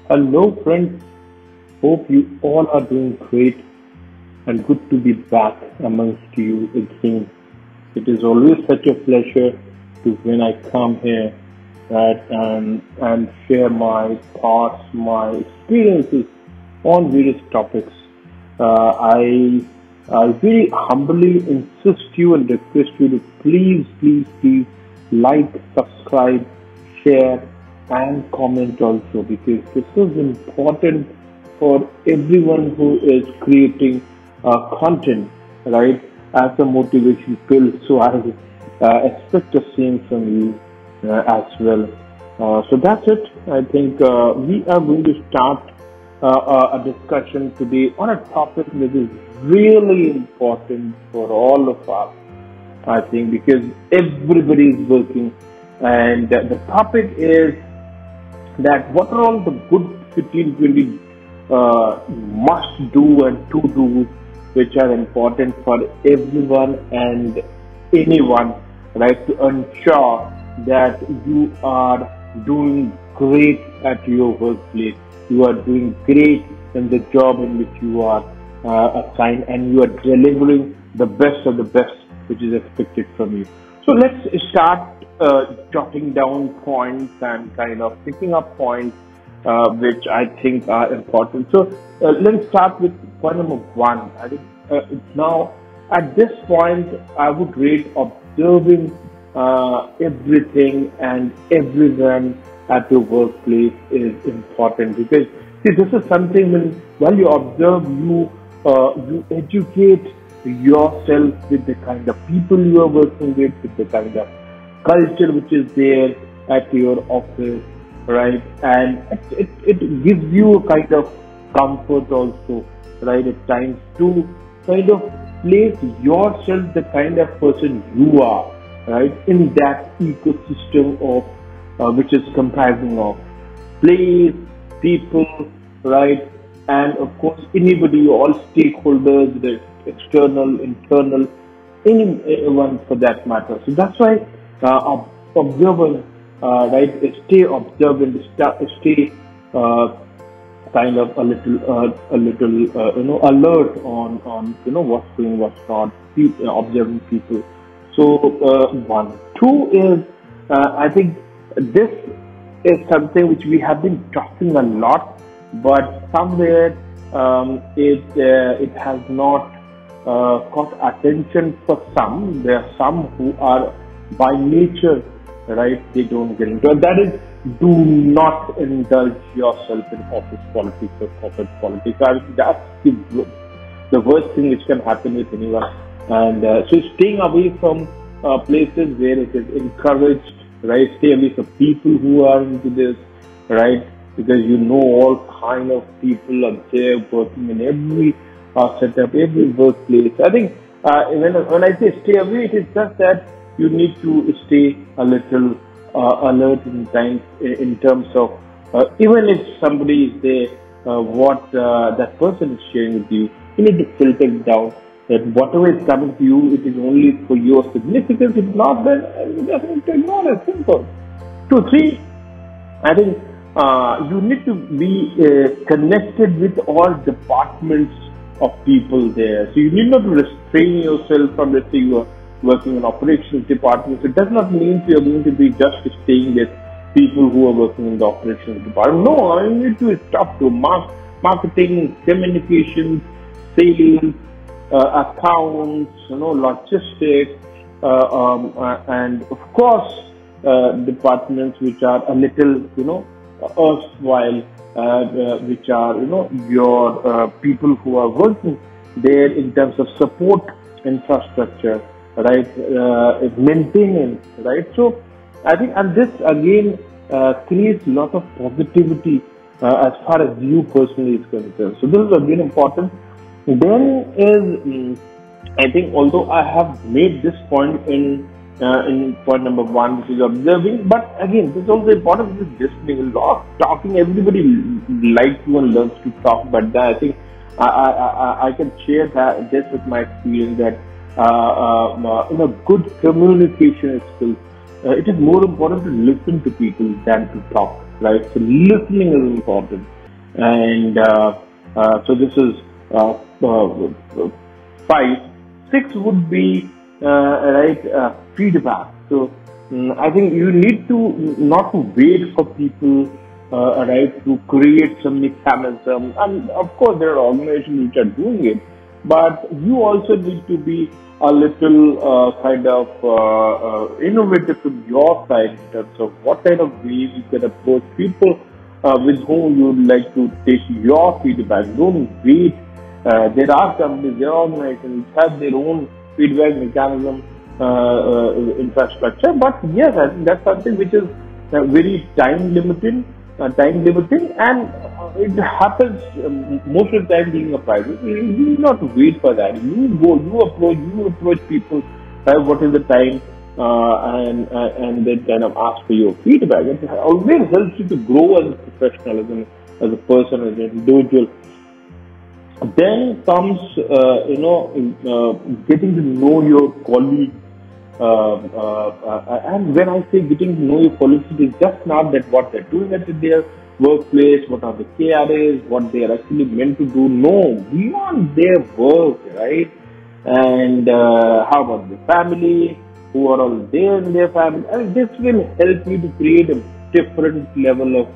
Hello, friends. Hope you all are doing great and good to be back amongst you again. It is always such a pleasure to when I come here, right, and share my thoughts, my experiences on various topics. I very humbly insist you and request you to please like, subscribe, share, and comment also, because this is important for everyone who is creating content, right, as a motivation pill. So I expect the same from you as well. So that's it. I think we are going to start a discussion today on a topic that is really important for all of us. I think because everybody is working, and the topic is that what are all the good 15-20 must do and to do which are important for everyone and anyone, right, to ensure that you are doing great at your workplace, you are doing great in the job in which you are assigned, and you are delivering the best of the best which is expected from you. So let's start jotting down points and kind of picking up points which I think are important. So let's start with point number one. I think now at this point I would rate observing everything and everyone at your workplace is important, because see, this is something while you observe, you educate yourself with the kind of people you are working with the kind of culture which is there at your office, right? And it gives you a kind of comfort also, right? At times to kind of place yourself the kind of person you are, right, in that ecosystem of which is comprising of place, people, right, and of course anybody, all stakeholders, the external, internal, anyone for that matter. So that's why observant, right, stay observant, stay kind of a little alert on what's going, what's not, observing people. So one, two is I think this is something which we have been talking a lot, but somewhere it has not caught attention for some. There are some who are by nature, right, they don't get into it. That is, do not indulge yourself in office politics or corporate politics. I think that's the worst thing which can happen with anyone. And so staying away from places where it is encouraged, right? Stay away from people who are into this, right? Because all kind of people are there working in every setup, every workplace. I think when I say stay away, it is just that you need to stay a little alert in terms of even if somebody is there, what that person is sharing with you, you need to filter it down. That whatever is coming to you, it is only for your significance. If not, then you just need to ignore it. Simple. 2, 3. I think you need to be connected with all departments of people there. So you need not to restrain yourself from, let's say, you are working in operations departments. It does not mean you are going to be just staying with people who are working in the operations department. No, I need to talk to marketing, communications, sales, accounts, logistics, and of course departments which are a little, erstwhile, which are, your people who are working there in terms of support infrastructure, right, maintenance, right. So I think, and this again creates a lot of positivity as far as you personally is concerned. So this is again important. Then is, I think, although I have made this point in point number one, which is observing, but again, this is also important, which is listening. A lot of talking, everybody likes to and learns to talk, but I think I can share that this with my experience that good communication skills. It is more important to listen to people than to talk, right? So listening is important. And so this is 5. 6 would be feedback. So I think you need to not to wait for people to create some mechanism. And of course, there are organizations which are doing it, but you also need to be a little innovative from your side in terms of what kind of ways you can approach people with whom you would like to take your feedback. Don't wait. There are companies, there are organizations which have their own feedback mechanism infrastructure, but yes, I think that's something which is very time limiting, and it happens most of the time being a private. You do not wait for that. You go, you approach people. What is the time, and then kind of ask for your feedback. It always helps you to grow as a professional, as a person, as an individual. Then comes, getting to know your colleagues. And when I say getting to know your colleagues, it is just not that what they're doing at their workplace, what are the KRAs, what they are actually meant to do. No, beyond their work, right? And how about the family? Who are all there in their family? And this will help you to create a different level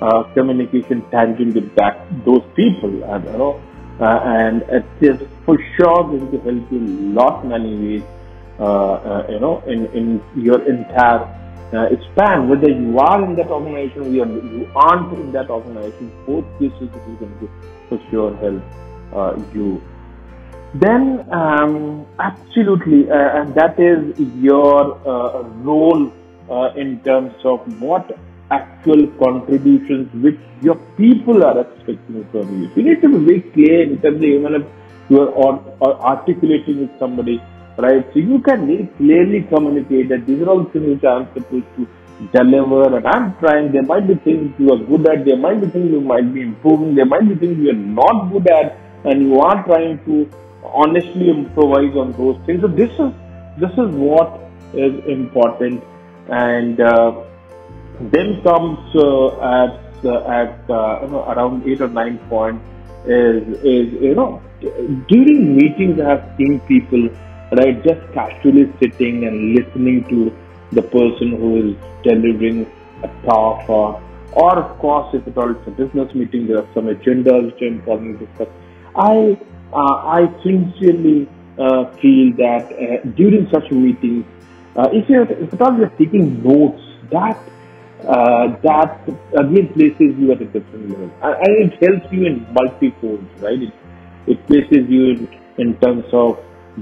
of communication tangent with those people. And it is for sure going to help you in many ways. In your entire span, whether you are in that organization or you aren't in that organization, both cases is going to for sure help you. Then, absolutely, and that is your role in terms of what actual contributions which your people are expecting from you. So you need to be very clear in terms of even if you are articulating with somebody. Right, so you can very clearly communicate that these are all things which I'm supposed to deliver, and I'm trying. There might be things you are good at, there might be things you might be improving, there might be things you are not good at, and you are trying to honestly improvise on those things. So this is what is important, and then comes at around 8 or 9 points is during meetings I have seen people. Right, just casually sitting and listening to the person who is delivering a talk, or of course, if at all it's a business meeting, there are some agendas which are important to discuss. I sincerely feel that during such meetings, if at all you're taking notes, that again places you at a different level, and it helps you in multi-folds, right? It places you in terms of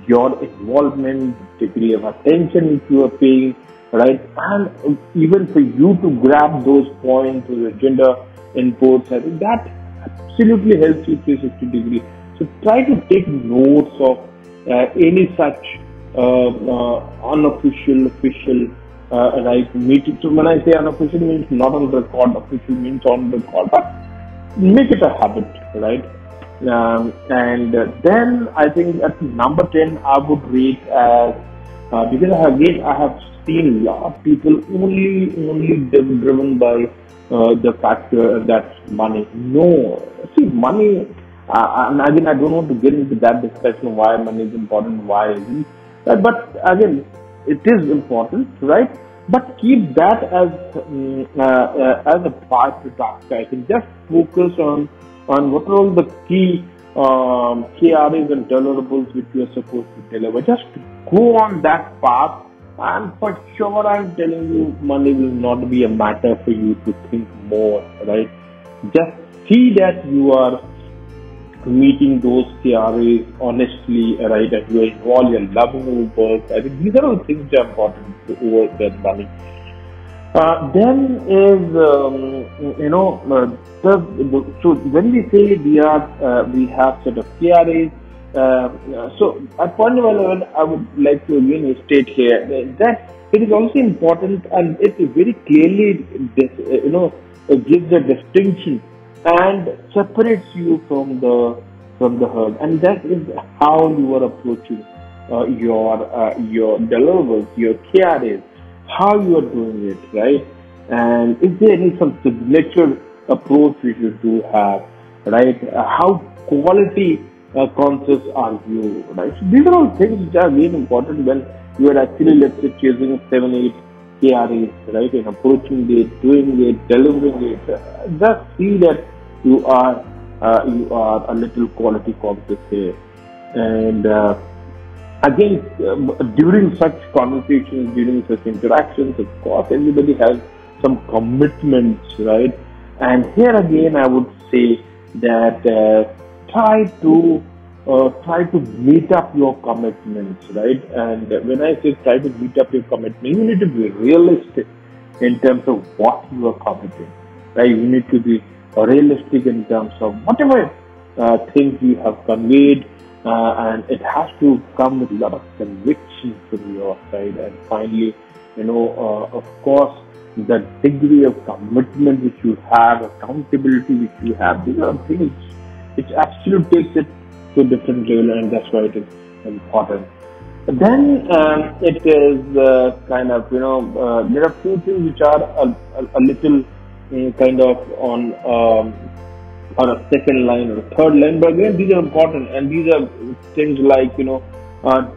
your involvement, degree of attention which you are paying, right? And even for you to grab those points, those agenda inputs, I think that absolutely helps you 360 degrees. So try to take notes of any such unofficial, official, meeting. So when I say unofficial, means not on record, official means on record, but make it a habit, right? And then I think at number 10 I would rate as because I have seen a lot of people only driven by the factor that's money. No, see, money, and again I don't want to get into that discussion why money is important, why isn't. But again, it is important, right? But keep that as a part to task. I think just focus on what are all the key KRAs and deliverables which you are supposed to deliver. Just go on that path, and for sure I'm telling you, money will not be a matter for you to think more, right? Just see that you are meeting those KRAs honestly, right? And you are involved, you're loving your work. I think these are all things that are important over that money. Then is so when we say we have sort of KRAs, so at point number 11, I would like to again state here that it is also important, and it very clearly gives a distinction and separates you from the herd, and that is how you are approaching your deliverables, your KRAs, how you are doing it, right? And is there any some signature approach we should do have, right? How quality conscious are you, right? So these are all things which are very important when you are actually, let's say, chasing 7, 8 KRAs, right? And approaching it, doing it, delivering it. Just see that you are a little quality conscious here. And again, during such conversations, during such interactions, of course, everybody has some commitments, right? And here again, I would say that try to meet up your commitments, right? And when I say try to meet up your commitment, you need to be realistic in terms of what you are committing, right? You need to be realistic in terms of whatever things you have conveyed, and it has to come with a lot of conviction from your side. And finally, of course, the degree of commitment which you have, accountability which you have, these are things which actually takes it to a different level, and that's why it is important. But then it is kind of, there are few things which are a little kind of on a second line or a third line, but again, these are important, and these are things like,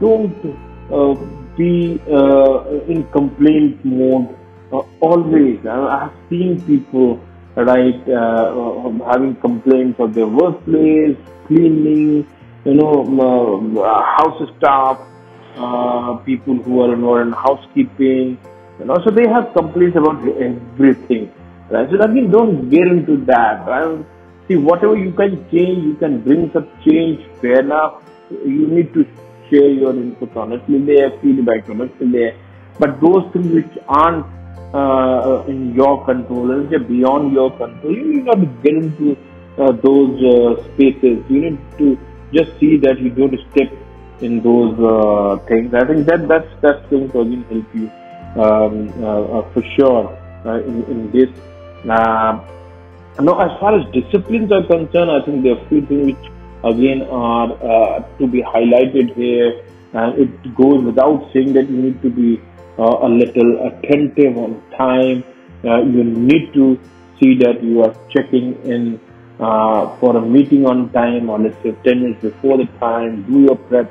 don't be in complaint mode always. I have seen people, right, having complaints of their workplace, cleaning, house staff, people who are involved in housekeeping, so they have complaints about everything, right? So again, don't get into that, right? See, whatever you can change, you can bring some change, fair enough. You need to share your input honestly there, feedback honestly there. But those things which aren't in your control, and they're beyond your control, you need not to get into those spaces. You need to just see that you don't step in those things. I think that's going to again help you for sure in this. Now, as far as disciplines are concerned, I think there are a few things which again are to be highlighted here, and it goes without saying that you need to be a little attentive on time. You need to see that you are checking in for a meeting on time, or let's say 10 minutes before the time. Do your preps,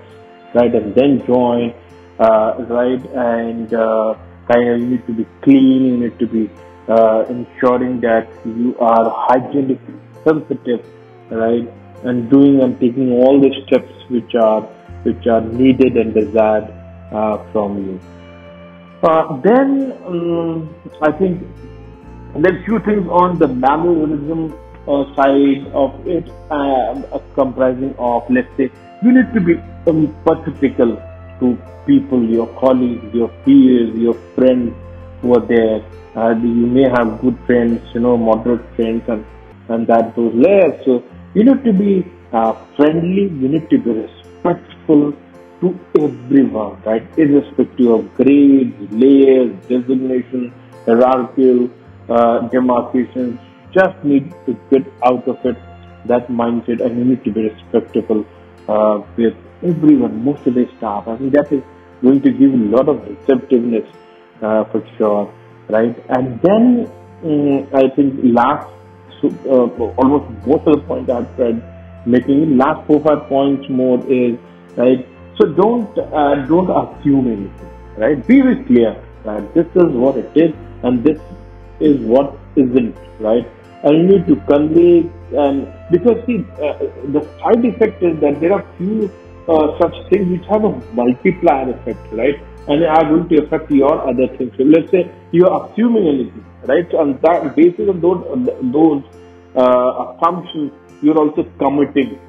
right, and then join, right, and kind of you need to be clean. You need to be ensuring that you are hygienic, sensitive, right, and doing and taking all the steps which are needed and desired from you. Then I think there's few things on the mannerism side of it, comprising of, let's say, you need to be empathetical to people, your colleagues, your peers, your friends who are there. You may have good friends, moderate friends, and that those layers. So you need to be friendly. You need to be respectful to everyone, right? Irrespective of grades, layers, designation, hierarchical demarcations. Just need to get out of it, that mindset, and you need to be respectful with everyone, most of the staff. I think that is going to give a lot of receptiveness for sure, right? And then I think almost most of the points I've tried making, last 4-5 points more is, right, so don't assume anything, right? Be very clear, right? This is what it is, and this is what isn't, right? And you need to convey, and because see, the side effect is that there are few such things which have a multiplier effect, right? And are going to affect your other things. So let's say you are assuming anything, right? So on that basis of those assumptions, you're also committing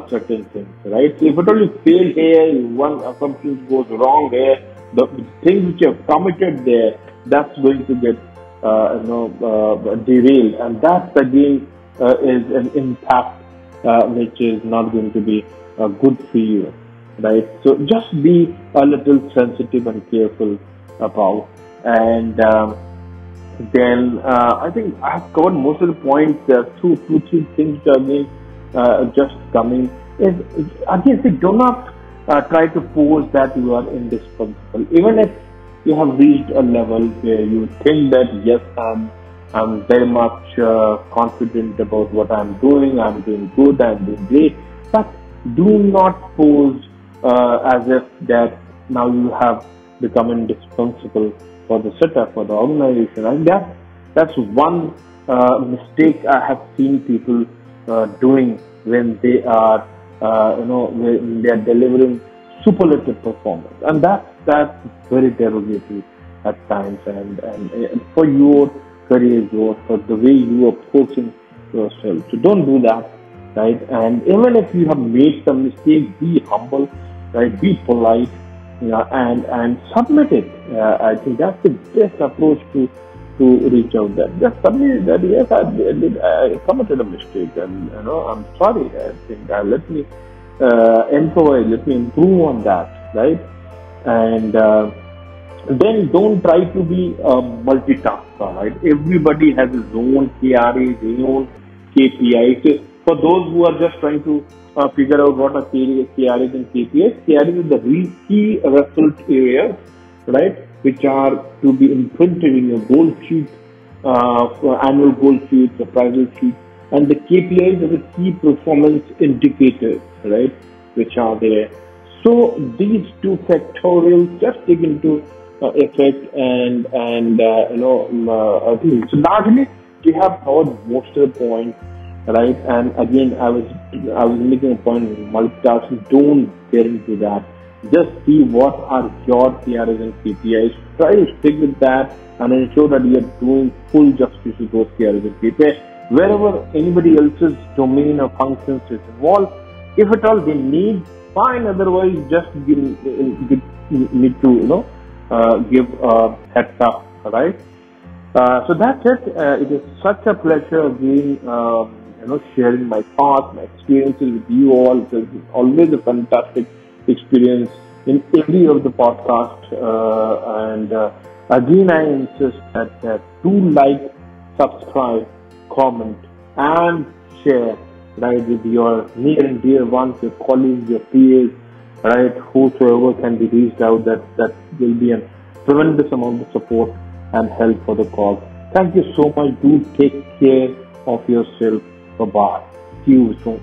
certain things, right? So if it only fail here, one assumption goes wrong here, the things which you have committed there, that's going to get derailed, and that again is an impact which is not going to be good for you, right? So just be a little sensitive and careful about. And then I think I have covered most of the points. There are two, three things which are again just coming. Is again, say, do not try to pose that you are indispensable, even if you have reached a level where you think that yes, I'm I'm very much confident about what I'm doing. I'm doing good. I'm doing great. But do not pose as if that now you have become indispensable for the setup, for the organization. And that's one mistake I have seen people doing when they are, when they are delivering superlative performance, and that's very derogatory at times. And for your career growth, for the way you are approaching yourself, so don't do that, right? And even if you have made some mistakes, be humble, right? Be polite, and submit it. I think that's the best approach to reach out there. Just submit that yes, I committed a mistake, and I'm sorry. I think let me improvise, let me improve on that, right? And then don't try to be a multitasker, right? Everybody has his own KRAs, his own KPIs. So for those who are just trying to figure out what are KRAs and KPIs, KRAs is the key result areas, right? Which are to be imprinted in your goal sheet, annual goal sheet, appraisal sheet, and the KPIs are the key performance indicators, right? Which are there. So these two factorials just take into effect, and I think so. Largely, we have covered most of the points, right? And again, I was making a point: multitasking. Don't get into that. Just see what are your KRAs and KPIs. Try to stick with that and ensure that you are doing full justice to those KRAs and KPIs. Wherever anybody else's domain or functions is involved, if at all they need, fine. Otherwise, just need to give a heads up, right? So that's it. It is such a pleasure again, sharing my thoughts, my experiences with you all. It's always a fantastic experience in every of the podcast. And again, I insist that do like, subscribe, comment, and share, right, with your near and dear ones, your colleagues, your peers, right, whosoever can be reached out. That will be a tremendous amount of support and help for the cause. Thank you so much. Do take care of yourself. Bye-bye. See you soon.